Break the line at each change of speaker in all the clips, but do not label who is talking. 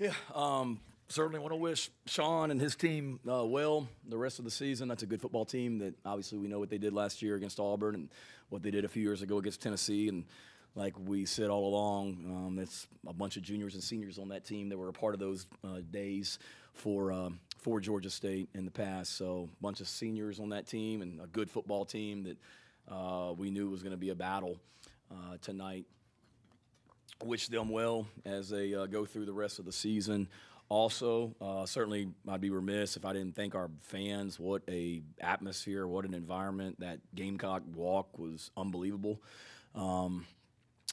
Yeah, certainly want to wish Sean and his team well the rest of the season. That's a good football team that obviously we know what they did last year against Auburn and what they did a few years ago against Tennessee. And like we said all along, it's a bunch of juniors and seniors on that team that were a part of those days for Georgia State in the past. So a bunch of seniors on that team and a good football team that we knew was going to be a battle tonight. Wish them well as they go through the rest of the season. Also, certainly I'd be remiss if I didn't thank our fans. What a atmosphere, what an environment. That Gamecock walk was unbelievable. And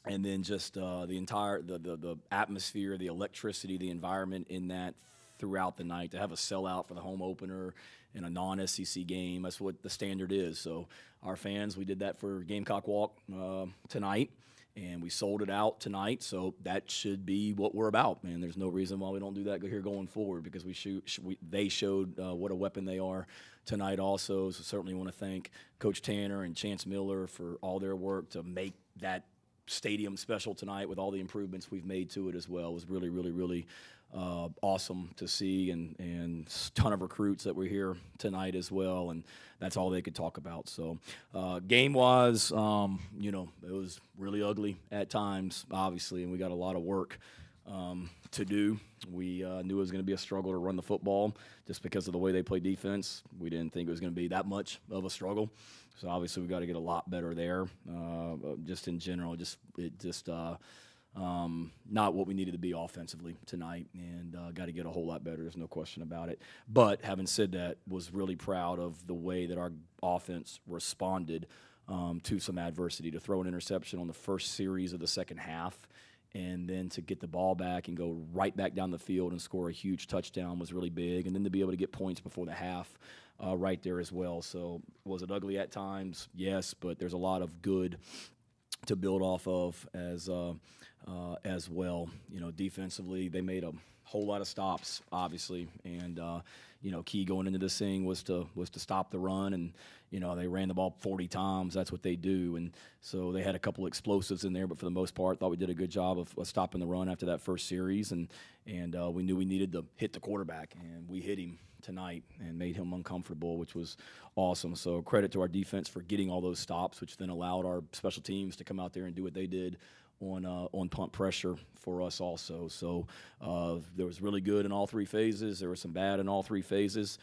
then just the entire the atmosphere, the electricity, the environment in that throughout the night. To have a sellout for the home opener in a non-SEC game, that's what the standard is. So our fans, we did that for Gamecock Walk tonight. And we sold it out tonight, so that should be what we're about, man. There's no reason why we don't do that here going forward because they showed what a weapon they are tonight also. So certainly want to thank Coach Tanner and Chance Miller for all their work to make that stadium special tonight with all the improvements we've made to it as well. It was really, really, really awesome to see, and a ton of recruits that were here tonight as well, and that's all they could talk about. So game-wise, it was really ugly at times, obviously, and we got a lot of work to do. We knew it was going to be a struggle to run the football just because of the way they play defense. We didn't think it was going to be that much of a struggle. So obviously we got to get a lot better there. Just in general, not what we needed to be offensively tonight, and got to get a whole lot better. There's no question about it. But having said that, was really proud of the way that our offense responded to some adversity. To throw an interception on the first series of the second half, and then to get the ball back and go right back down the field and score a huge touchdown was really big. And then to be able to get points before the half right there as well. So was it ugly at times? Yes, but there's a lot of good to build off of as well. Defensively, they made a whole lot of stops, obviously, and key going into this thing was to stop the run, and they ran the ball 40 times. That's what they do, and so they had a couple explosives in there, but for the most part, thought we did a good job of stopping the run after that first series, and we knew we needed to hit the quarterback, and we hit him tonight and made him uncomfortable, which was awesome. So credit to our defense for getting all those stops, which then allowed our special teams to come out there and do what they did on punt pressure for us also. So there was really good in all three phases. There was some bad in all three phases.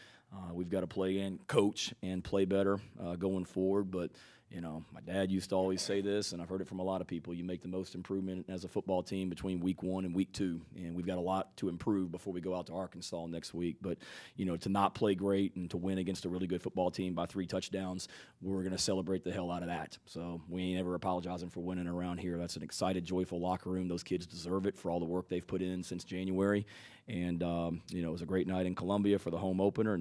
We've got to play and coach and play better going forward. But, my dad used to always say this, and I've heard it from a lot of people. You make the most improvement as a football team between week 1 and week 2. And we've got a lot to improve before we go out to Arkansas next week. But, to not play great and to win against a really good football team by 3 touchdowns, we're going to celebrate the hell out of that. So we ain't ever apologizing for winning around here. That's an excited, joyful locker room. Those kids deserve it for all the work they've put in since January. And, it was a great night in Columbia for the home opener.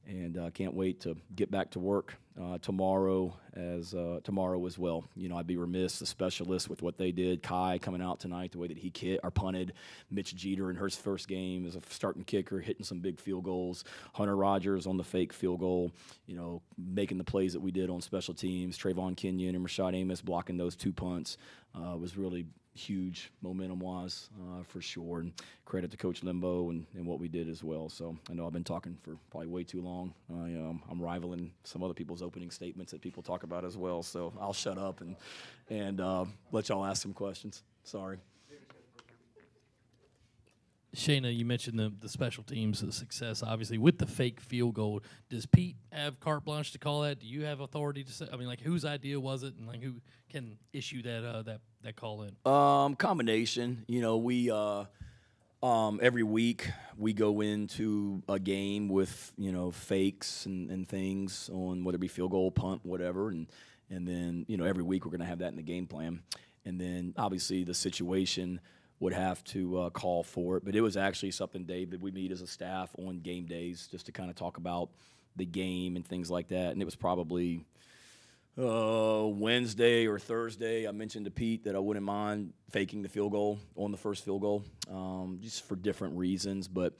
And can't wait to get back to work tomorrow as well. I'd be remiss, the specialists, with what they did. Kai coming out tonight, the way that he punted. Mitch Jeter in his first game as a starting kicker, hitting some big field goals. Hunter Rogers on the fake field goal, making the plays that we did on special teams. Trayvon Kenyon and Rashad Amos blocking those 2 punts was really huge momentum-wise for sure, and credit to Coach Limbo and what we did as well. So I know I've been talking for probably way too long. I'm rivaling some other people's opening statements that people talk about as well, so I'll shut up and let y'all ask some questions. Sorry.
Shayna, you mentioned the special teams, the success, obviously, with the fake field goal. Does Pete have carte blanche to call that? Do you have authority to say? I mean, whose idea was it, and who can issue that call in?
Combination. We every week we go into a game with fakes and things on whether it be field goal, punt, whatever, and then every week we're going to have that in the game plan, and then obviously the situation would have to call for it. But it was actually something, Dave, that we meet as a staff on game days just to kind of talk about the game and things like that. And it was probably Wednesday or Thursday. I mentioned to Pete that I wouldn't mind faking the field goal on the first field goal just for different reasons. But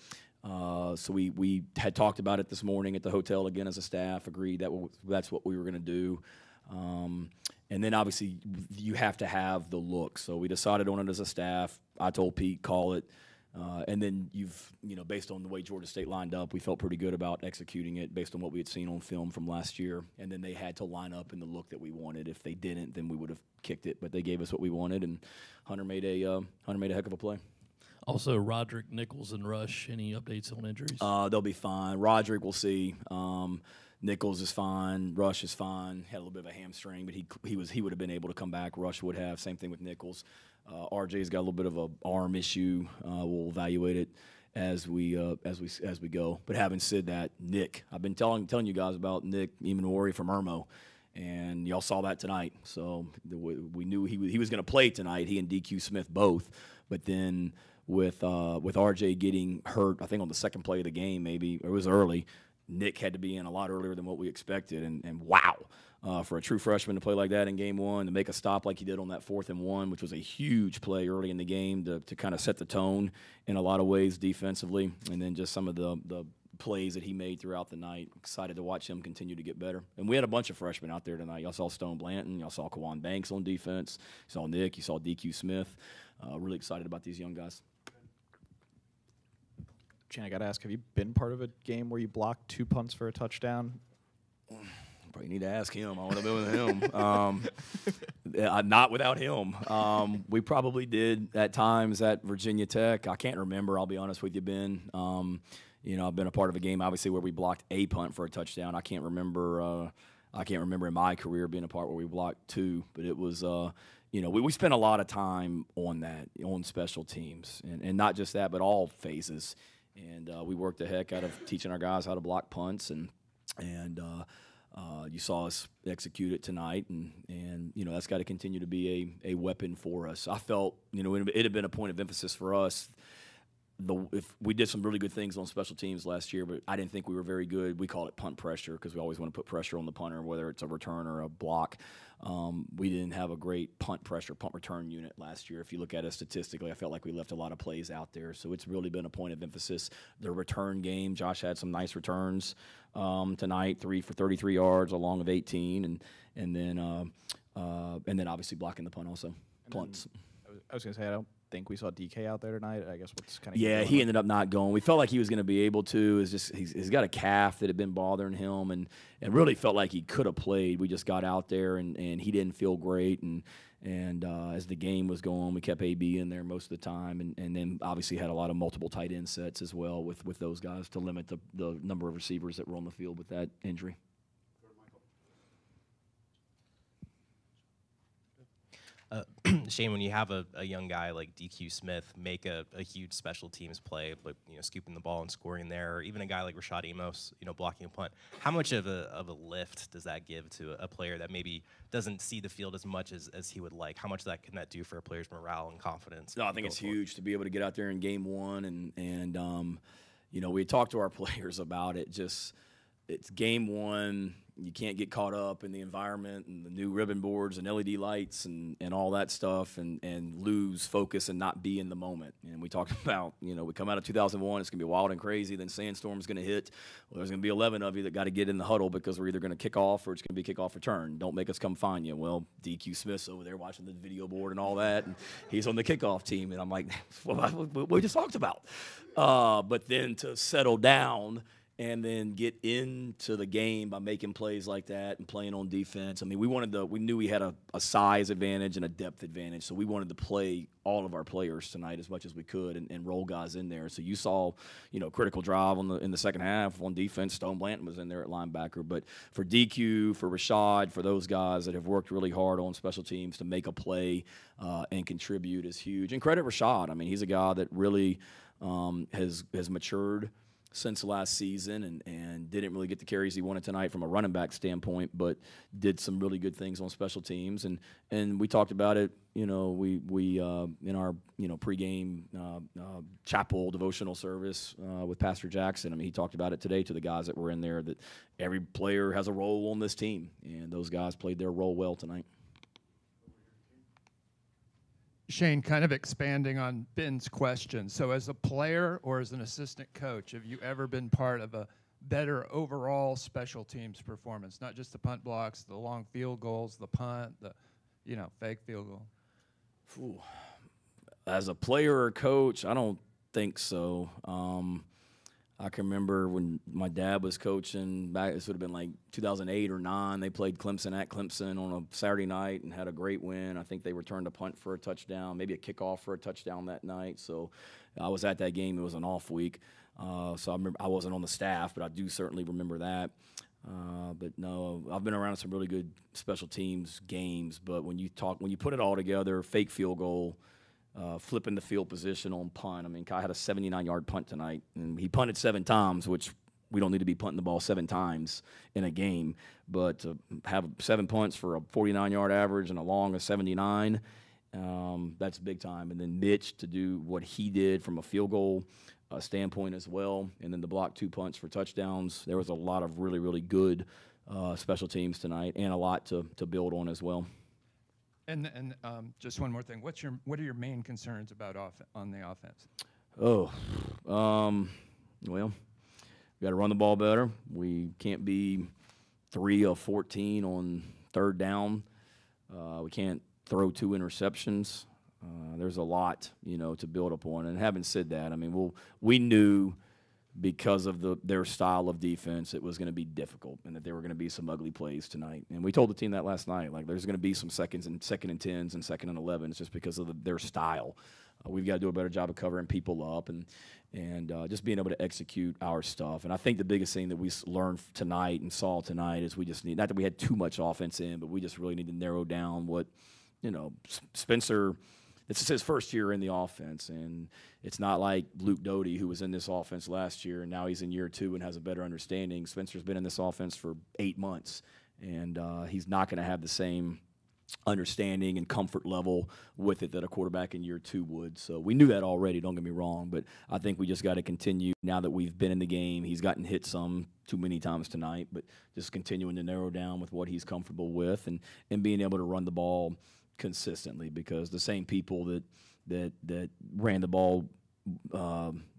so we had talked about it this morning at the hotel again as a staff, agreed that that's what we were going to do. And then obviously you have to have the look. So we decided on it as a staff. I told Pete, call it. And then based on the way Georgia State lined up, we felt pretty good about executing it based on what we had seen on film from last year. And then they had to line up in the look that we wanted. If they didn't, then we would have kicked it. But they gave us what we wanted, and Hunter made a heck of a play.
Also, Roderick, Nichols, and Rush, any updates on injuries?
They'll be fine. Roderick, we'll see. Nichols is fine. Rush is fine. Had a little bit of a hamstring, but he would have been able to come back. Rush would have. Same thing with Nichols. RJ's got a little bit of an arm issue. We'll evaluate it as we go. But having said that, Nick, I've been telling you guys about Nick Imanori from Irmo, and y'all saw that tonight. So we knew he was going to play tonight. He and DQ Smith both. But then with RJ getting hurt, I think on the second play of the game, maybe it was early. Nick had to be in a lot earlier than what we expected, and wow, for a true freshman to play like that in game one, to make a stop like he did on that 4th and 1, which was a huge play early in the game to kind of set the tone in a lot of ways defensively, and then just some of the plays that he made throughout the night. Excited to watch him continue to get better. And we had a bunch of freshmen out there tonight. Y'all saw Stone Blanton. Y'all saw Kawan Banks on defense. You saw Nick. You saw DQ Smith. Really excited about these young guys.
Shane, I got to ask, have you been part of a game where you blocked 2 punts for a touchdown?
Probably need to ask him. I want to be with him. Not without him. We probably did at times at Virginia Tech. I can't remember, I'll be honest with you, Ben. I've been a part of a game, obviously, where we blocked a punt for a touchdown. I can't remember in my career being a part where we blocked 2, but it was we spent a lot of time on that, on special teams, and not just that, but all phases. And we worked the heck out of teaching our guys how to block punts, and you saw us execute it tonight, and that's got to continue to be a weapon for us. I felt it had been a point of emphasis for us. If we did some really good things on special teams last year, but I didn't think we were very good. We call it punt pressure because we always want to put pressure on the punter, whether it's a return or a block. We didn't have a great punt pressure, punt return unit last year. If you look at it statistically, I felt like we left a lot of plays out there. So it's really been a point of emphasis. The return game, Josh had some nice returns tonight, 3 for 33 yards, along of 18, and then obviously blocking the punt also. Punts.
I was going to say, I don't think we saw DK out there tonight. I guess what's kind of
he ended up not going. We felt like he was going to be able to. It's just he's got a calf that had been bothering him, and really felt like he could have played. We just got out there and he didn't feel great, and as the game was going, we kept AB in there most of the time, and then obviously had a lot of multiple tight end sets as well with those guys to limit the number of receivers that were on the field with that injury.
Shane, when you have a young guy like DQ Smith make a huge special teams play, like scooping the ball and scoring there, or even a guy like Rashad Amos, blocking a punt, how much of a lift does that give to a player that maybe doesn't see the field as much as he would like? How much can that do for a player's morale and confidence?
No, I think it's huge to be able to get out there in game one, and we talked to our players about it. It's game one. You can't get caught up in the environment and the new ribbon boards and LED lights and all that stuff and lose focus and not be in the moment. And we talked about, we come out of 2001, it's going to be wild and crazy, then sandstorm's going to hit. Well, there's going to be 11 of you that got to get in the huddle because we're either going to kick off or it's going to be kickoff return. Don't make us come find you. Well, DQ Smith's over there watching the video board and all that, and he's on the kickoff team. And I'm like, what we just talked about. But then to settle down and then get into the game by making plays like that and playing on defense. I mean, we knew we had a size advantage and a depth advantage, so we wanted to play all of our players tonight as much as we could and roll guys in there. So you saw, critical drive in the second half on defense. Stone Blanton was in there at linebacker. But for DQ, for Rashad, for those guys that have worked really hard on special teams to make a play and contribute is huge. And credit Rashad. I mean, he's a guy that really has matured since last season and didn't really get the carries he wanted tonight from a running back standpoint, but did some really good things on special teams. And we talked about it, we in our pregame chapel devotional service with Pastor Jackson. I mean, he talked about it today to the guys that were in there, that every player has a role on this team, and those guys played their role well tonight.
Shane, kind of expanding on Ben's question. So as a player or as an assistant coach, have you ever been part of a better overall special teams performance? Not just the punt blocks, the long field goals, the punt, the fake field goal.
Ooh. As a player or coach, I don't think so. I can remember when my dad was coaching back. This would have been like 2008 or 9. They played Clemson at Clemson on a Saturday night and had a great win. I think they returned a punt for a touchdown, maybe a kickoff for a touchdown that night. So I was at that game. It was an off week, so I remember I wasn't on the staff, but I do certainly remember that. But no, I've been around some really good special teams games. But when you put it all together, fake field goal. Flipping the field position on punt. I mean, Kai had a 79-yard punt tonight, and he punted 7 times, which we don't need to be punting the ball 7 times in a game. But to have 7 punts for a 49-yard average and a long of 79, that's big time. And then Mitch to do what he did from a field goal standpoint as well, and then to block 2 punts for touchdowns. There was a lot of really, really good special teams tonight, and a lot to build on as well.
And just one more thing. What are your main concerns about on the offense?
Well, we got to run the ball better. We can't be 3 of 14 on 3rd down. We can't throw 2 interceptions. There's a lot, to build upon. And having said that, I mean, we knew because of their style of defense, it was going to be difficult, and that there were going to be some ugly plays tonight. And we told the team that last night, like there's going to be some second and 10s and 2nd and 11s just because of their style. We've got to do a better job of covering people up and just being able to execute our stuff. And I think the biggest thing that we learned tonight and saw tonight is we just need, not that we had too much offense in, but we just really need to narrow down what, Spencer. This is his first year in the offense, and it's not like Luke Doty, who was in this offense last year, and now he's in year 2 and has a better understanding. Spencer's been in this offense for 8 months, and he's not going to have the same understanding and comfort level with it that a quarterback in year 2 would. So we knew that already, don't get me wrong, but I think we just got to continue now that we've been in the game. He's gotten hit some too many times tonight, but just continuing to narrow down with what he's comfortable with and being able to run the ball consistently, because the same people that ran the ball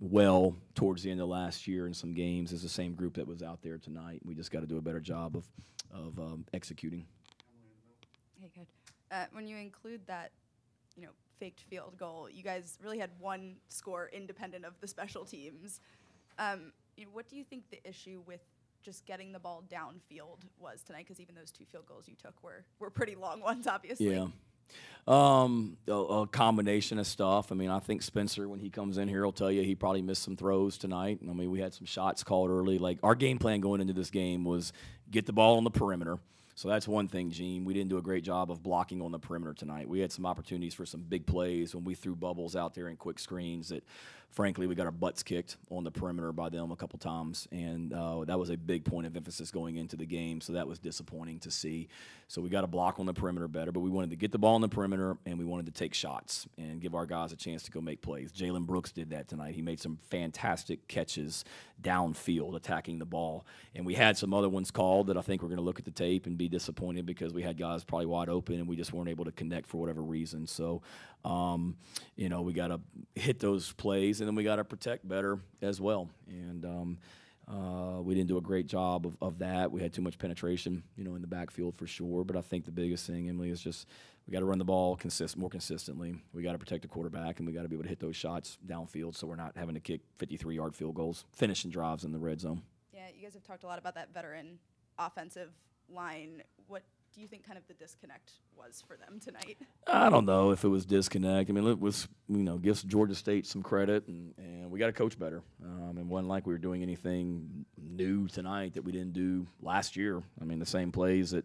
well towards the end of last year in some games is the same group that was out there tonight. We just got to do a better job of executing.
Hey, good. When you include that, faked field goal, you guys really had one score independent of the special teams. What do you think the issue with just getting the ball downfield was tonight? Because even those 2 field goals you took were pretty long ones, obviously.
Yeah. A combination of stuff. I mean, I think Spencer, when he comes in here, he'll tell you he probably missed some throws tonight. I mean, we had some shots called early. Like, our game plan going into this game was get the ball on the perimeter. So that's one thing, Gene. We didn't do a great job of blocking on the perimeter tonight. We had some opportunities for some big plays when we threw bubbles out there in quick screens that, frankly, we got our butts kicked on the perimeter by them a couple times. And that was a big point of emphasis going into the game, so that was disappointing to see. So we got to block on the perimeter better, but we wanted to get the ball on the perimeter, and we wanted to take shots and give our guys a chance to go make plays. Jalen Brooks did that tonight. He made some fantastic catches downfield attacking the ball. And we had some other ones called that I think we're going to look at the tape and be disappointed because we had guys probably wide open and we just weren't able to connect for whatever reason. So, we got to hit those plays, and then we got to protect better as well. And we didn't do a great job of that. We had too much penetration, in the backfield for sure. But I think the biggest thing, Emily, is just we got to run the ball more consistently. We got to protect the quarterback, and we got to be able to hit those shots downfield so we're not having to kick 53-yard field goals, finishing drives in the red zone.
Yeah, you guys have talked a lot about that veteran offensive line. What do you think kind of the disconnect was for them tonight?
I don't know if it was disconnect. I mean, it was, gives Georgia State some credit, and we got to coach better. And wasn't like we were doing anything new tonight that we didn't do last year. I mean, the same plays that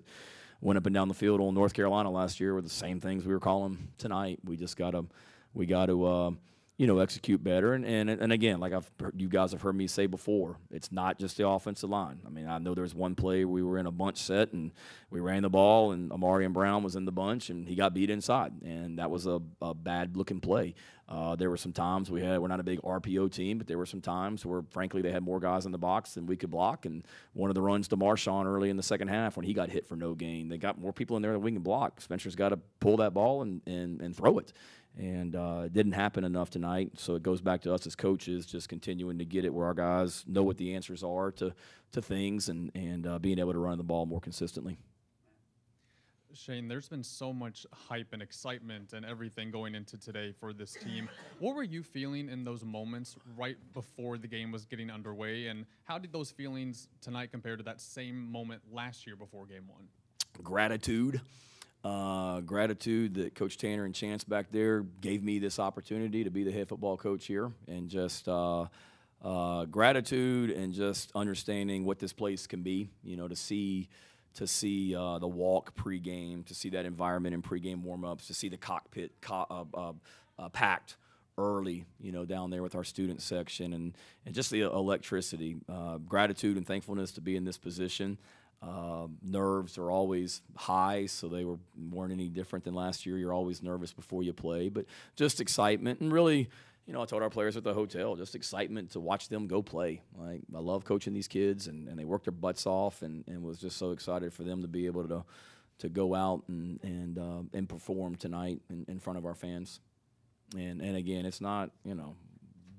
went up and down the field on North Carolina last year were the same things we were calling tonight. We just got to execute better. And again, like you guys have heard me say before, it's not just the offensive line. I mean, I know there was one play we were in a bunch set and we ran the ball and Amari and Brown was in the bunch and he got beat inside, and that was a bad looking play. There were some times we're not a big RPO team, but there were some times where, frankly, they had more guys in the box than we could block. And one of the runs to MarShawn early in the second half when he got hit for no gain, they got more people in there than we can block. Spencer's got to pull that ball and throw it. And it didn't happen enough tonight, so it goes back to us as coaches just continuing to get it where our guys know what the answers are to things and being able to run the ball more consistently.
Shane, there's been so much hype and excitement and everything going into today for this team. What were you feeling in those moments right before the game was getting underway, and how did those feelings tonight compare to that same moment last year before Game 1?
Gratitude. Gratitude that Coach Tanner and Chance back there gave me this opportunity to be the head football coach here, and just gratitude and just understanding what this place can be. You know, to see the walk pregame, to see that environment in pregame warmups, to see the cockpit packed early, you know, down there with our student section, and just the electricity. Gratitude and thankfulness to be in this position. Nerves are always high, so they weren't any different than last year. You're always nervous before you play, but just excitement, and really, you know, I told our players at the hotel, just excitement to watch them go play. Like, I love coaching these kids, and they work their butts off, and was just so excited for them to be able to go out and perform tonight in front of our fans. And again, it's not, you know,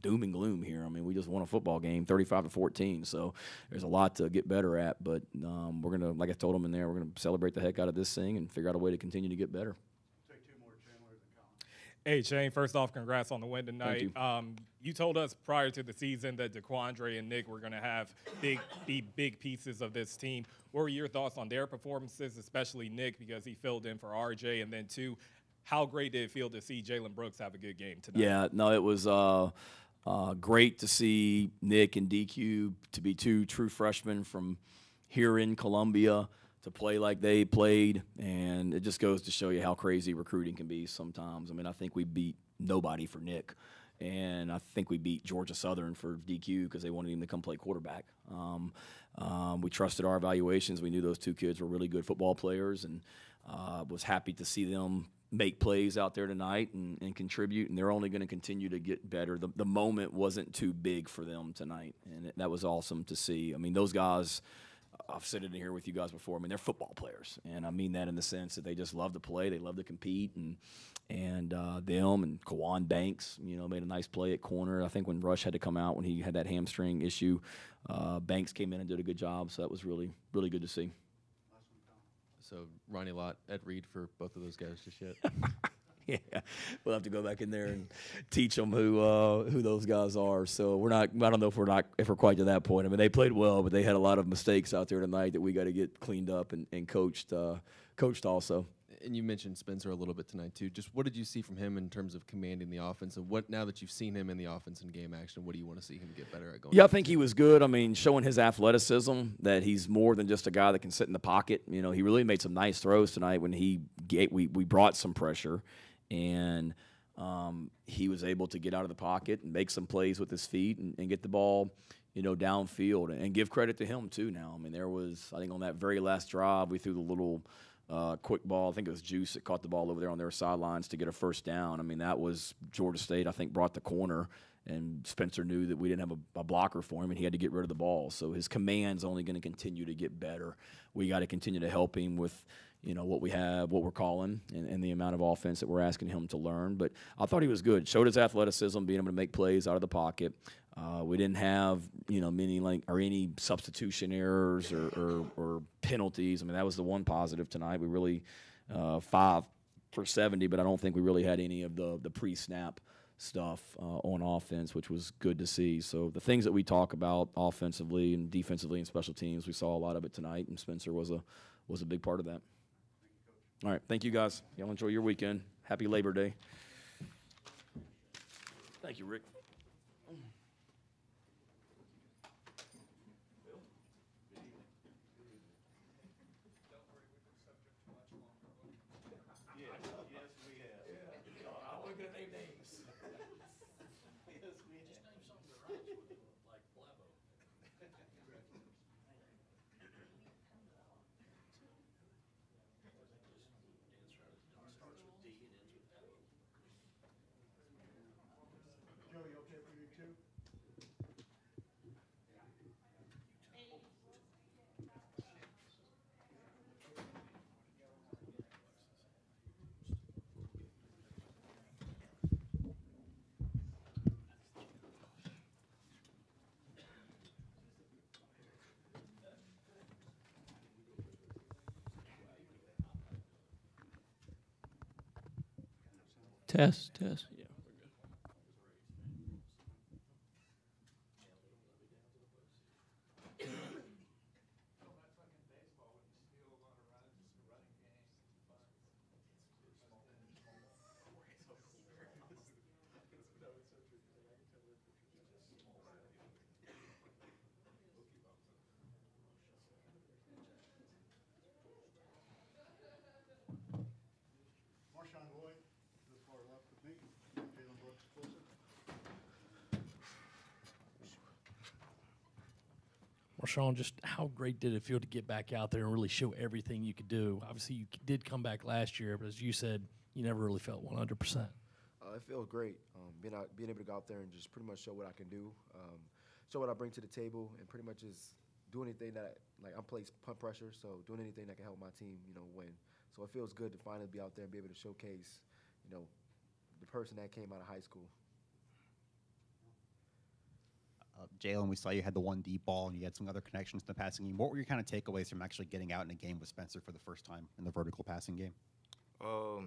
doom and gloom here. I mean, we just won a football game, 35-14. So there's a lot to get better at. But we're gonna, like I told them in there, we're gonna celebrate the heck out of this thing and figure out a way to continue to get better.
Hey, Shane, first off, congrats on the win tonight.
Thank you.
You told us prior to the season that DeQuandre and Nick were going to have big pieces of this team. What were your thoughts on their performances, especially Nick, because he filled in for RJ? And then, two, how great did it feel to see Jalen Brooks have a good game tonight?
Yeah, no, it was great to see Nick and DQ to be two true freshmen from here in Columbia to play like they played, and it just goes to show you how crazy recruiting can be sometimes. I mean, I think we beat nobody for Nick, and I think we beat Georgia Southern for DQ because they wanted him to come play quarterback. We trusted our evaluations. We knew those two kids were really good football players, and was happy to see them make plays out there tonight and contribute, and they're only going to continue to get better. The moment wasn't too big for them tonight, and that was awesome to see. I mean, those guys, I've said it in here with you guys before, I mean, they're football players, and I mean that in the sense that they just love to play, they love to compete, and them and Kawan Banks, you know, made a nice play at corner. I think when Rush had to come out when he had that hamstring issue, Banks came in and did a good job, so that was really, really good to see.
So Ronnie Lott, Ed Reed for both of those guys just yet?
Yeah, we'll have to go back in there and teach them who those guys are. So we're not. I don't know if we're quite to that point. I mean, they played well, but they had a lot of mistakes out there tonight that we got to get cleaned up and coached also.
And you mentioned Spencer a little bit tonight too. Just what did you see from him in terms of commanding the offense, and what now that you've seen him in the offense and game action, what do you want to see him get better at going?
Yeah, I think he was good. I mean, showing his athleticism, that he's more than just a guy that can sit in the pocket. You know, he really made some nice throws tonight when we brought some pressure. And he was able to get out of the pocket and make some plays with his feet and get the ball, you know, downfield. And give credit to him, too, now. I mean, there was, I think on that very last drive, we threw the little quick ball. I think it was Juice that caught the ball over there on their sidelines to get a first down. I mean, that was Georgia State, I think, brought the corner. And Spencer knew that we didn't have a blocker for him, and he had to get rid of the ball. So his command's only going to continue to get better. We got to continue to help him with, you know, what we have, what we're calling, and the amount of offense that we're asking him to learn. But I thought he was good. Showed his athleticism, being able to make plays out of the pocket. We didn't have, you know, any substitution errors or penalties. I mean, that was the one positive tonight. We really 5 for 70, but I don't think we really had any of the pre-snap stuff on offense, which was good to see. So the things that we talk about offensively and defensively and special teams, we saw a lot of it tonight, and Spencer was a big part of that. All right, thank you guys. Y'all enjoy your weekend. Happy Labor Day. Thank you, Rick. Test. Yeah.
MarShawn Lloyd, this far left of me. Jalen Brooks closer.
MarShawn, just how great did it feel to get back out there and really show everything you could do? Obviously, you did come back last year, but as you said, you never really felt 100%.
It feels great being able to go out there and just pretty much show what I can do, show what I bring to the table, and pretty much just do anything that I'm playing punt pressure, so doing anything that can help my team, win. So it feels good to finally be out there and be able to showcase, the person that came out of high school.
Jalen, we saw you had the one deep ball and you had some other connections in the passing game. What were your kind of takeaways from actually getting out in a game with Spencer for the first time in the vertical passing game?
I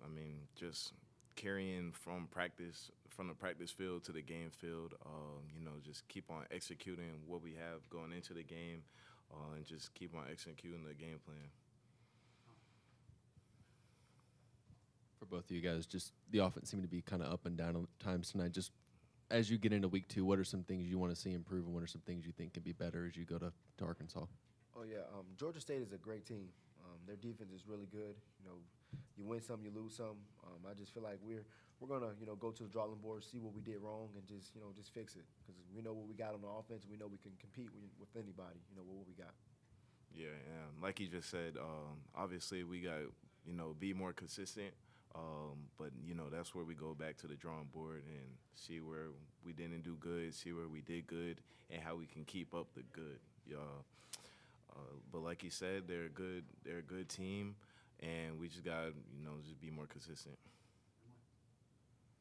mean, just carrying from the practice field to the game field, just keep on executing what we have going into the game, and just keep on executing the game plan.
For both of you guys, just the offense seemed to be kind of up and down at times tonight. Just as you get into week 2, what are some things you want to see improve, and what are some things you think can be better as you go to Arkansas?
Oh, yeah. Georgia State is a great team. Their defense is really good. You win some, you lose some. I just feel like we're going to, go to the drawing board, see what we did wrong, and just fix it. Because we know what we got on the offense. We know we can compete with anybody, what we got.
Yeah, like he just said, obviously we got, be more consistent. But, that's where we go back to the drawing board and see where we didn't do good, see where we did good, and how we can keep up the good. But like he said, they're a good team, and we just got to, just be more consistent.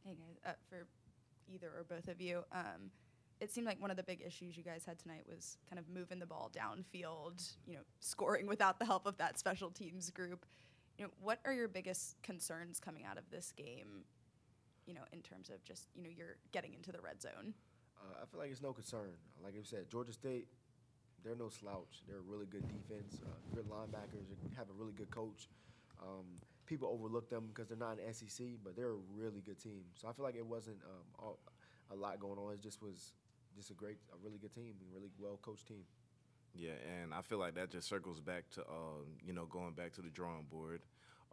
Hey, guys, for either or both of you, it seemed like one of the big issues you guys had tonight was kind of moving the ball downfield, scoring without the help of that special teams group. What are your biggest concerns coming out of this game, in terms of just, you're getting into the red zone?
I feel like it's no concern. Like I said, Georgia State, they're no slouch. They're a really good defense, good linebackers, have a really good coach. People overlook them because they're not an SEC, but they're a really good team. So I feel like it wasn't a lot going on. It just was just a really good team, a really well-coached team.
Yeah, and I feel like that just circles back to going back to the drawing board,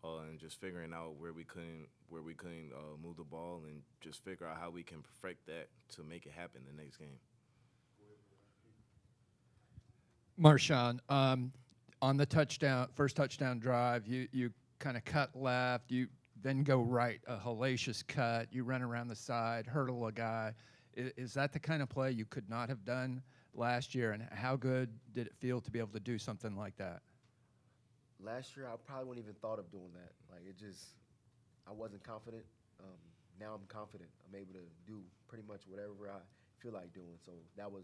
and just figuring out where we couldn't move the ball, and just figure out how we can perfect that to make it happen the next game.
MarShawn, on the first touchdown drive, you kind of cut left, you then go right, a hellacious cut, you run around the side, hurdle a guy. Is that the kind of play you could not have done last year, and how good did it feel to be able to do something like that?
Last year, I probably wouldn't even thought of doing that. I wasn't confident. Now I'm confident. I'm able to do pretty much whatever I feel like doing. So that was,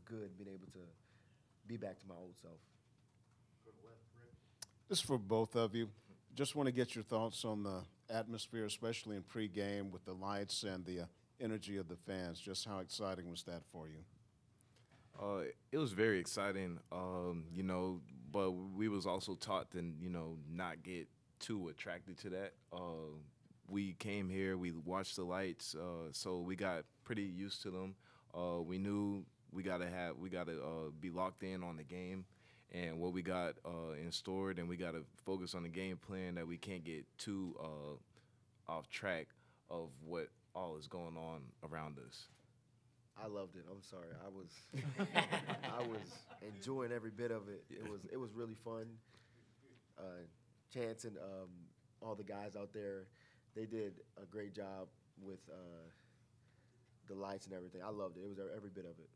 good being able to be back to my old self.
This is for both of you. Just want to get your thoughts on the atmosphere, especially in pregame with the lights and the energy of the fans. Just how exciting was that for you?
It was very exciting, but we was also taught to, not get too attracted to that. We came here, we watched the lights, so we got pretty used to them. We knew we gotta be locked in on the game and what we got in store, and we gotta focus on the game plan, that we can't get too off track of what all is going on around us.
I loved it. I'm sorry. I was enjoying every bit of it. It was really fun. Chance and all the guys out there, they did a great job with the lights and everything. I loved it. It was every bit of it.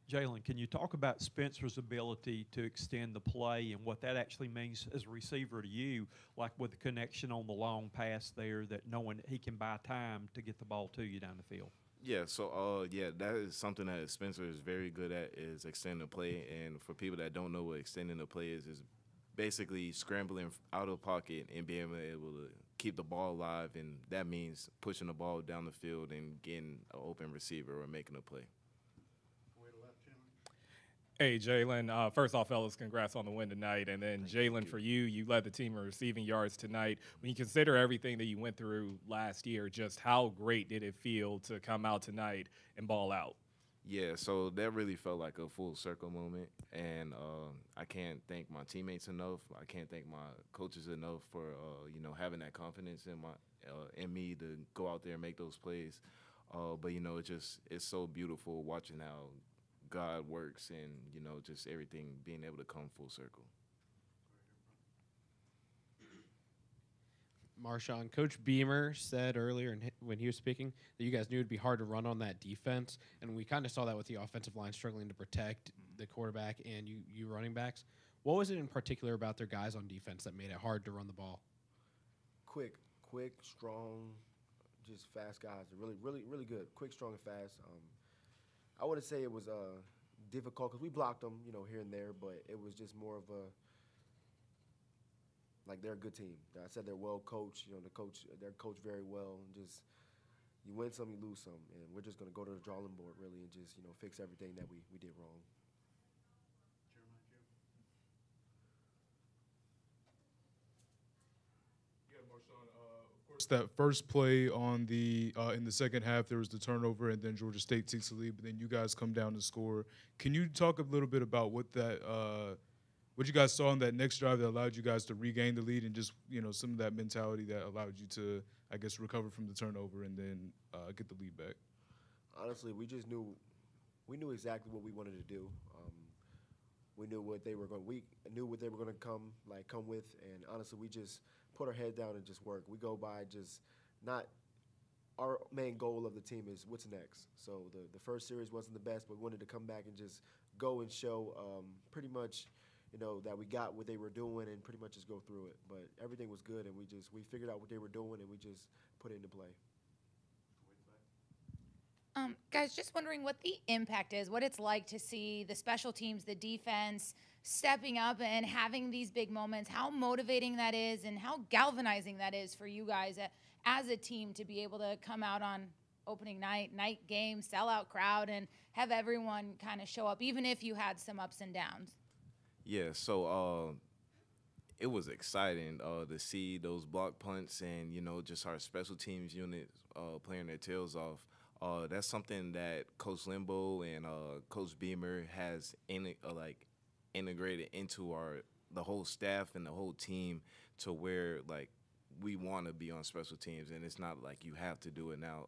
Jalen, can you talk about Spencer's ability to extend the play and what that actually means as a receiver to you, like with the connection on the long pass there, that knowing that he can buy time to get the ball to you down the field?
Yeah, so that is something that Spencer is very good at, is extending the play. And for people that don't know what extending the play is basically scrambling out of pocket and being able to keep the ball alive, and that means pushing the ball down the field and getting an open receiver or making a play.
Hey, Jalen. First off, fellas, congrats on the win tonight. And then, Jalen, for you, you led the team in receiving yards tonight. When you consider everything that you went through last year, just how great did it feel to come out tonight and ball out?
Yeah, so that really felt like a full circle moment, and I can't thank my teammates enough. I can't thank my coaches enough for having that confidence in me to go out there and make those plays. But it's so beautiful watching how God works, and just everything being able to come full circle.
MarShawn, Coach Beamer said earlier when he was speaking that you guys knew it'd be hard to run on that defense, and we kind of saw that with the offensive line struggling to protect the quarterback and you running backs. What was it in particular about their guys on defense that made it hard to run the ball?
Quick, strong, just fast guys. They're really good. Quick, strong, and fast. I wouldn't say it was difficult because we blocked them, here and there, but it was just more of they're a good team. I said they're well coached. They're coached very well. And just you win some, you lose some, and we're just gonna go to the drawing board really and just fix everything that we did wrong.
That first play on the in the second half, there was the turnover, and then Georgia State takes the lead, but then you guys come down to score. Can you talk a little bit about what you guys saw on that next drive that allowed you guys to regain the lead, and just some of that mentality that allowed you to, I guess, recover from the turnover and then get the lead back?
Honestly, we knew exactly what we wanted to do. We knew what they were going. We knew what they were going to come with, and honestly, we just put our head down and just work. We go by just not. Our main goal of the team is what's next. So the first series wasn't the best, but we wanted to come back and just go and show pretty much, that we got what they were doing and pretty much just go through it. But everything was good, and we figured out what they were doing and we just put it into play.
Guys, just wondering what the impact is, what it's like to see the special teams, the defense stepping up and having these big moments, how motivating that is and how galvanizing that is for you guys as a team to be able to come out on opening night game, sellout crowd, and have everyone kind of show up, even if you had some ups and downs.
Yeah, so it was exciting to see those block punts and, just our special teams unit playing their tails off. That's something that Coach Limbo and Coach Beamer has integrated into the whole staff and the whole team to where, we want to be on special teams, and it's not like you have to do it now.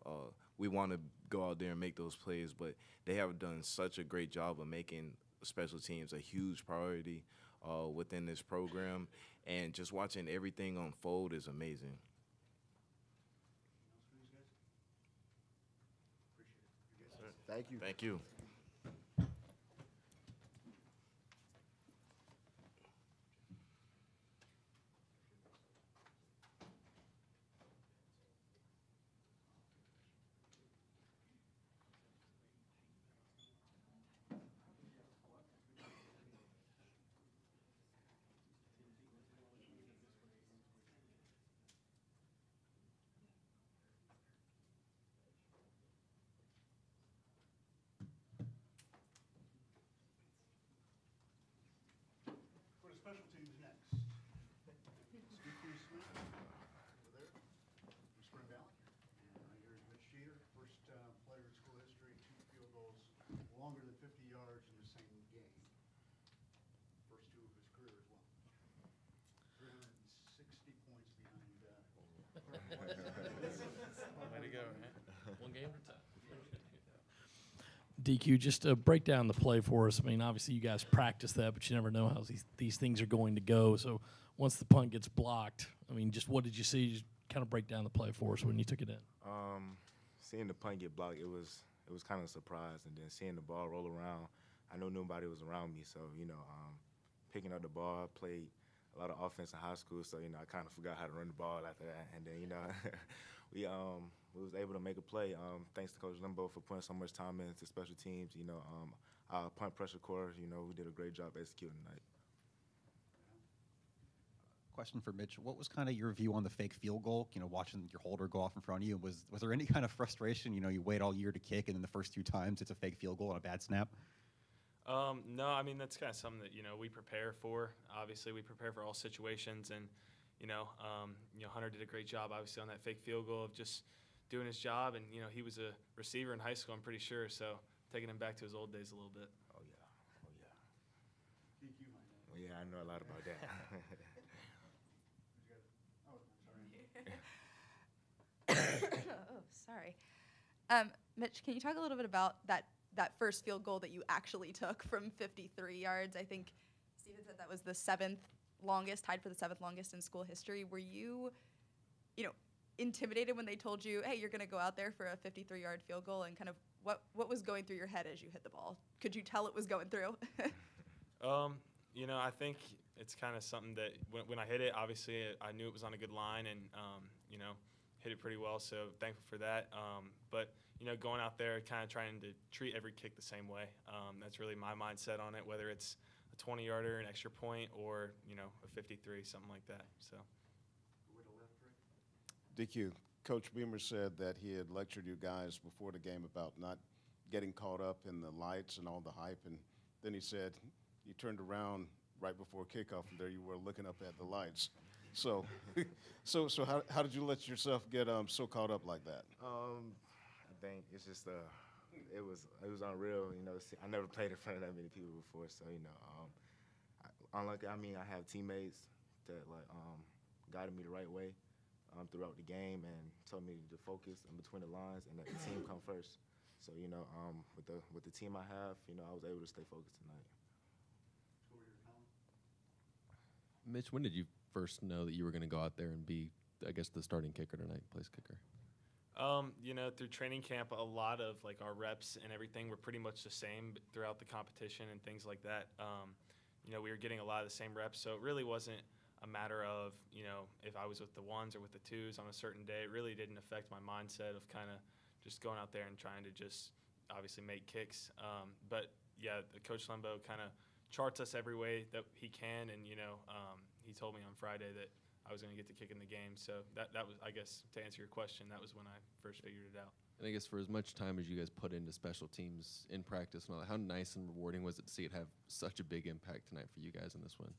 We want to go out there and make those plays, but they have done such a great job of making special teams a huge priority within this program, and just watching everything unfold is amazing.
Thank you.
Thank you.
Special teams next. Steve Smith over there from Spring Valley. And here's Mitch Jeter, first player in school history, 2 field goals longer than 50 yards in the same game. First 2 of his career as well. 360 points behind.
Way to go, man. One game at a time. DQ, just break down the play for us. I mean, obviously you guys practice that, but you never know how these things are going to go. So once the punt gets blocked, I mean, just what did you see? Just kind of break down the play for us when you took it in.
Seeing the punt get blocked, it was kind of a surprise, and then seeing the ball roll around, I know nobody was around me, so picking up the ball, I played a lot of offense in high school, so I kind of forgot how to run the ball after that, and then we was able to make a play. Thanks to Coach Limbo for putting so much time into special teams. Our punt pressure corps, we did a great job executing tonight.
Question for Mitch. What was kind of your view on the fake field goal? You know, watching your holder go off in front of you. Was there any kind of frustration? You know, you wait all year to kick, and then the first 2 times it's a fake field goal on a bad snap.
No, I mean that's kind of something that we prepare for. Obviously, we prepare for all situations, and Hunter did a great job, obviously, on that fake field goal of just doing his job. And he was a receiver in high school, I'm pretty sure. So taking him back to his old days a little bit.
Oh yeah, I know a lot about that.
Oh, sorry. Mitch, can you talk a little bit about that first field goal that you actually took from 53 yards? I think Steven said that was the 7th longest, tied for the 7th longest in school history. Were you, intimidated when they told you, hey, you're going to go out there for a 53-yard field goal, and kind of what was going through your head as you hit the ball? Could you tell it was going through?
I think it's kind of something that when I hit it, obviously I knew it was on a good line, and hit it pretty well. So thankful for that. But going out there, kind of trying to treat every kick the same way. That's really my mindset on it, whether it's a 20-yarder, an extra point, or a 53, something like that. So.
DQ, Coach Beamer said that he had lectured you guys before the game about not getting caught up in the lights and all the hype, and then he said you turned around right before kickoff, and there you were looking up at the lights. So, so how did you let yourself get so caught up like that?
I think it's just it was unreal. I never played in front of that many people before, so unlucky. I mean, I have teammates that guided me the right way throughout the game and told me to focus in between the lines and that the team come first. So with the team I have, I was able to stay focused tonight.
Mitch, when did you first know that you were going to go out there and be, I guess, the starting kicker tonight, place kicker?
Through training camp, a lot of our reps and everything were pretty much the same throughout the competition and things like that. We were getting a lot of the same reps, so it really wasn't a matter of if I was with the 1s or with the 2s on a certain day. It really didn't affect my mindset of kind of just going out there and trying to just obviously make kicks. But yeah, Coach Lembo kind of charts us every way that he can, and he told me on Friday that I was going to get to kick in the game. So that was, I guess, to answer your question, that was when I first figured it out.
And I guess for as much time as you guys put into special teams in practice and all that, how nice and rewarding was it to see it have such a big impact tonight for you guys in this win?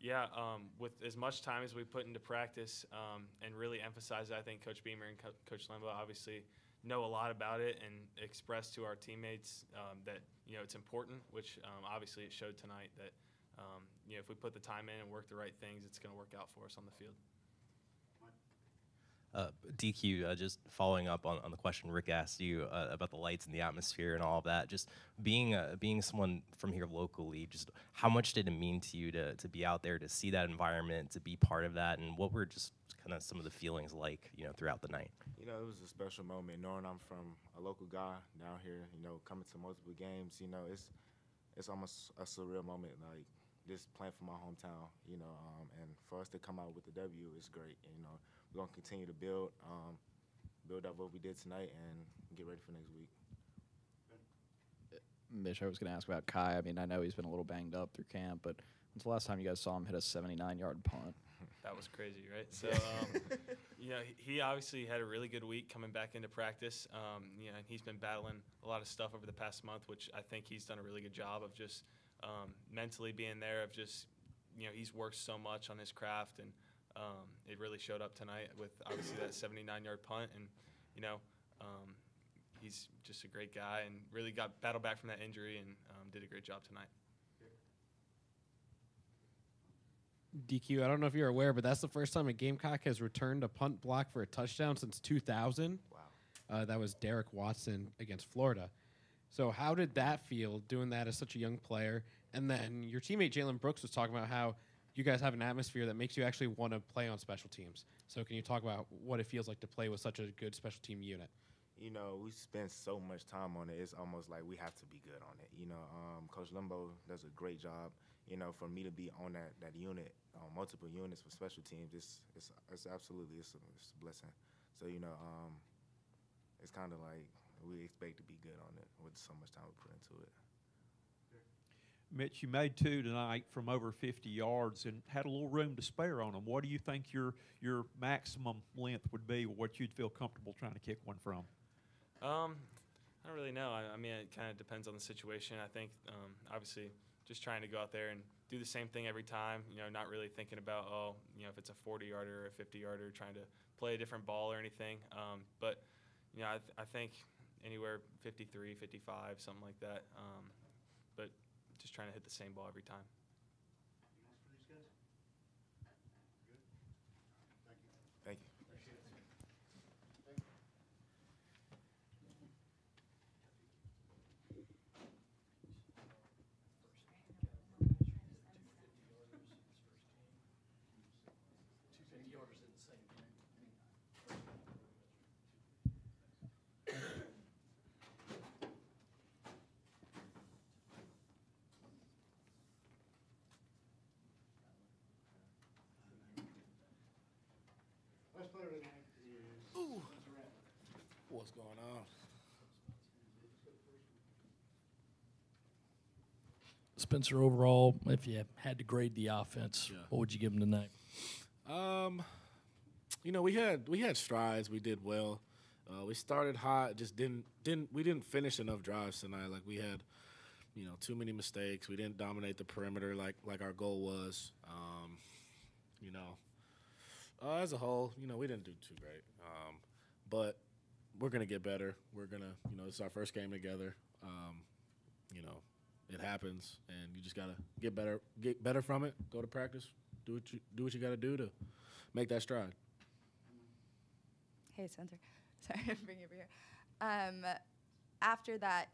Yeah, with as much time as we put into practice and really emphasize it, I think Coach Beamer and Coach Lembo obviously know a lot about it and express to our teammates that it's important, which obviously it showed tonight that if we put the time in and work the right things, it's going to work out for us on the field.
DQ, just following up on the question Rick asked you about the lights and the atmosphere and all of that, just being someone from here locally, just how much did it mean to you to be out there, to see that environment, to be part of that, and what were just kind of some of the feelings like, throughout the night?
It was a special moment knowing I'm from a local guy down here, coming to multiple games, it's almost a surreal moment, like just playing for my hometown, and for us to come out with the W is great. We're going to continue to build up what we did tonight and get ready for next week.
Mitch, I was going to ask about Kai. I mean, I know he's been a little banged up through camp, but when's the last time you guys saw him hit a 79-yard punt?
That was crazy, right? So, he obviously had a really good week coming back into practice. And he's been battling a lot of stuff over the past month, which I think he's done a really good job of just mentally being there, of just, he's worked so much on his craft, and it really showed up tonight with obviously that 79-yard punt, and he's just a great guy and really got battled back from that injury and did a great job tonight.
DQ, I don't know if you're aware, but that's the first time a Gamecock has returned a punt block for a touchdown since 2000. Wow. That was Derek Watson against Florida. So how did that feel, doing that as such a young player? And then your teammate Jalen Brooks was talking about how you guys have an atmosphere that makes you actually want to play on special teams. So can you talk about what it feels like to play with such a good special team unit?
We spend so much time on it. It's almost like we have to be good on it. Coach Lembo does a great job. For me to be on that unit, multiple units for special teams, it's absolutely it's a blessing. So it's kind of like we expect to be good on it with so much time we put into it.
Mitch, you made 2 tonight from over 50 yards and had a little room to spare on them. What do you think your maximum length would be, or what you'd feel comfortable trying to kick one from?
I don't really know. I mean, it kind of depends on the situation. I think, obviously, just trying to go out there and do the same thing every time, not really thinking about, if it's a 40-yarder or a 50-yarder, trying to play a different ball or anything. But, I think anywhere 53, 55, something like that. But just trying to hit the same ball every time.
Thank you.
Last player tonight is
Ooh.
Rattler.
What's going on?
Spencer, overall, if you had to grade the offense, what would you give them tonight?
We had strides. We did well. We started hot. Just we didn't finish enough drives tonight. Like we had, too many mistakes. We didn't dominate the perimeter like our goal was. As a whole, we didn't do too great. But we're gonna get better. We're gonna, it's our first game together. It happens, and you just gotta get better from it. Go to practice. Do what you gotta do to make that stride.
Hey, Spencer. Sorry, I'm bringing you over here. After that,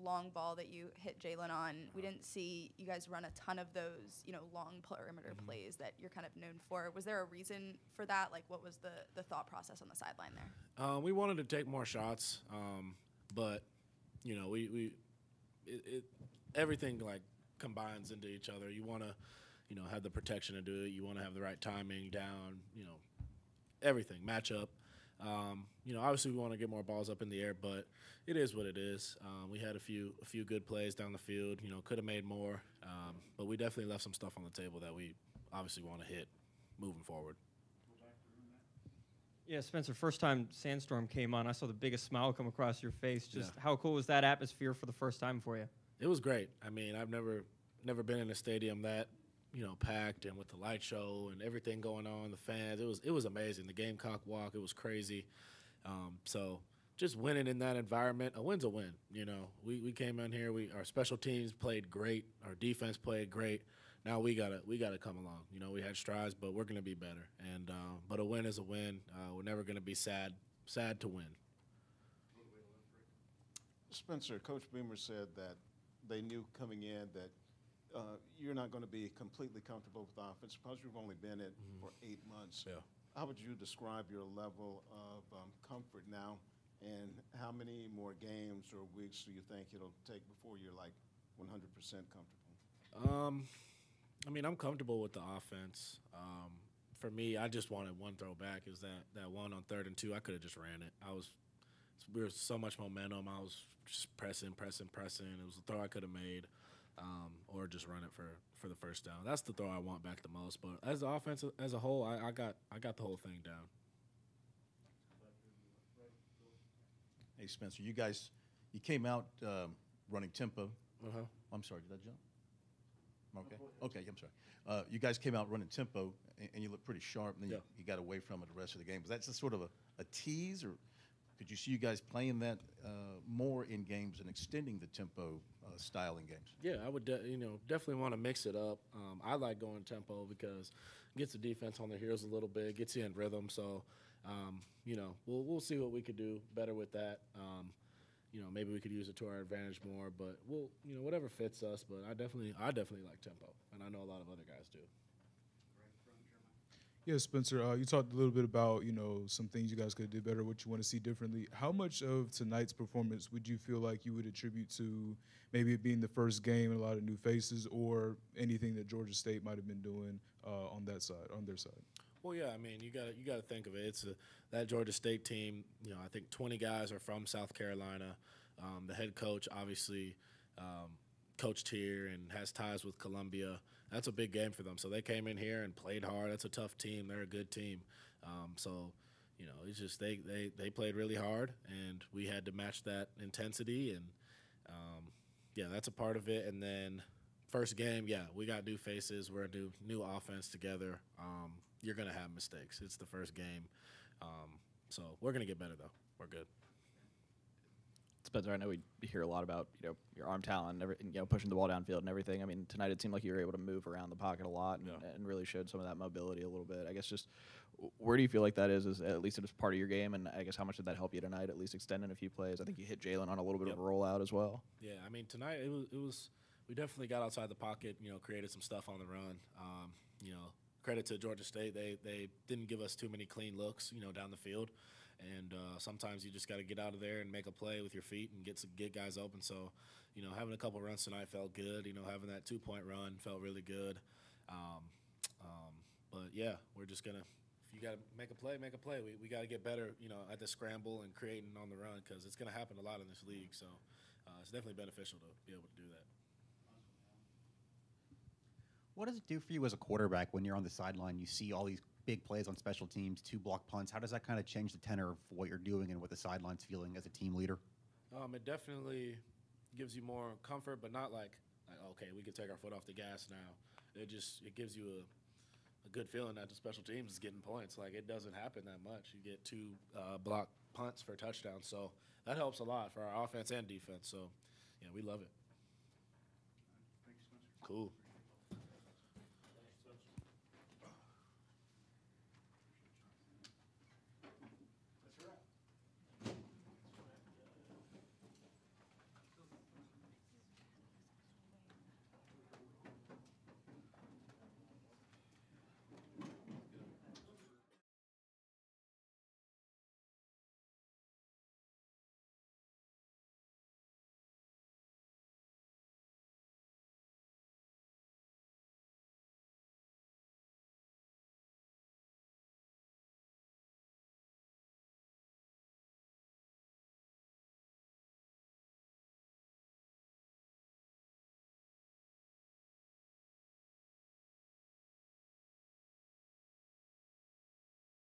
long ball that you hit Jalen on, we didn't see you guys run a ton of those, long perimeter plays that you're kind of known for. Was there a reason for that? Like, what was the thought process on the sideline there?
We wanted to take more shots, but everything like combines into each other. You want to, have the protection to do it. You want to have the right timing down. Everything match up. Obviously we want to get more balls up in the air, but it is what it is. We had a few good plays down the field. Could have made more, but we definitely left some stuff on the table that we obviously want to hit moving forward.
Yeah, Spencer, first time Sandstorm came on, I saw the biggest smile come across your face. Just how cool was that atmosphere for the first time for you?
It was great. I mean, I've never been in a stadium that packed and with the light show and everything going on, the fans. It was amazing. The Gamecock walk, it was crazy. So just winning in that environment, a win's a win. We came in here. Our special teams played great. Our defense played great. Now we gotta come along. We had strides, but we're gonna be better. And but a win is a win. We're never gonna be sad to win.
Spencer, Coach Beamer said that they knew coming in that you're not going to be completely comfortable with the offense because you've only been in for 8 months.
Yeah.
How would you describe your level of comfort now, and how many more games or weeks do you think it'll take before you're like 100% comfortable?
I mean, I'm comfortable with the offense. For me, I just wanted one throw back. Is that one on 3rd and 2? I could have just ran it. We were so much momentum. I was just pressing. It was a throw I could have made, or just run it for the first down. That's the throw I want back the most. But as the offense as a whole, I got the whole thing down.
Hey Spencer, you came out running tempo. I'm sorry, did I jump? Okay, I'm sorry. You guys came out running tempo, and you looked pretty sharp, and then you got away from it the rest of the game. Was that just sort of a tease, or could you see you guys playing that more in games and extending the tempo style in games?
Yeah, I would definitely want to mix it up. I like going tempo because it gets the defense on their heels a little bit, gets you in rhythm. So, we'll see what we could do better with that. Maybe we could use it to our advantage more, but we'll, whatever fits us. But I definitely like tempo, and I know a lot of other guys do.
Yeah, Spencer, you talked a little bit about, some things you guys could have did better, what you want to see differently. How much of tonight's performance would you feel like you would attribute to maybe it being the first game and a lot of new faces, or anything that Georgia State might have been doing on their side?
Well, yeah, I mean, you got to think of it. It's that Georgia State team. I think 20 guys are from South Carolina. The head coach, obviously, coached here and has ties with Columbia. That's a big game for them. So they came in here and played hard. That's a tough team. They're a good team. So, you know, it's just they played really hard, and we had to match that intensity. And, yeah, that's a part of it. And then first game, yeah, we got new faces. We're a new offense together. You're going to have mistakes. It's the first game. So we're going to get better, though. We're good.
Spencer, I know we hear a lot about, you know, your arm talent and everything, you know, pushing the ball downfield and everything. I mean, tonight it seemed like you were able to move around the pocket a lot and really showed some of that mobility a little bit. I guess just where do you feel like that is at least it's part of your game, and I guess how much did that help you tonight, at least extending a few plays? I think you hit Jalen on a little bit of a rollout as well.
Yeah, I mean, tonight it was we definitely got outside the pocket, you know, created some stuff on the run. You know, credit to Georgia State. They didn't give us too many clean looks, you know, down the field. And sometimes you just got to get out of there and make a play with your feet and get guys open. So, you know, having a couple runs tonight felt good. You know, having that 2-point run felt really good. But, yeah, we're just going to – if you got to make a play, make a play. We got to get better, you know, at the scramble and creating on the run because it's going to happen a lot in this league. So it's definitely beneficial to be able to do that.
What does it do for you as a quarterback when you're on the sideline? You see all these big plays on special teams, 2 block punts. How does that kind of change the tenor of what you're doing and what the sideline's feeling as a team leader?
It definitely gives you more comfort, but not like okay, we can take our foot off the gas now. It gives you a good feeling that the special teams is getting points. Like, it doesn't happen that much. You get 2 block punts for touchdowns, so that helps a lot for our offense and defense. So, yeah, we love it.
Thanks, Spencer.
Cool.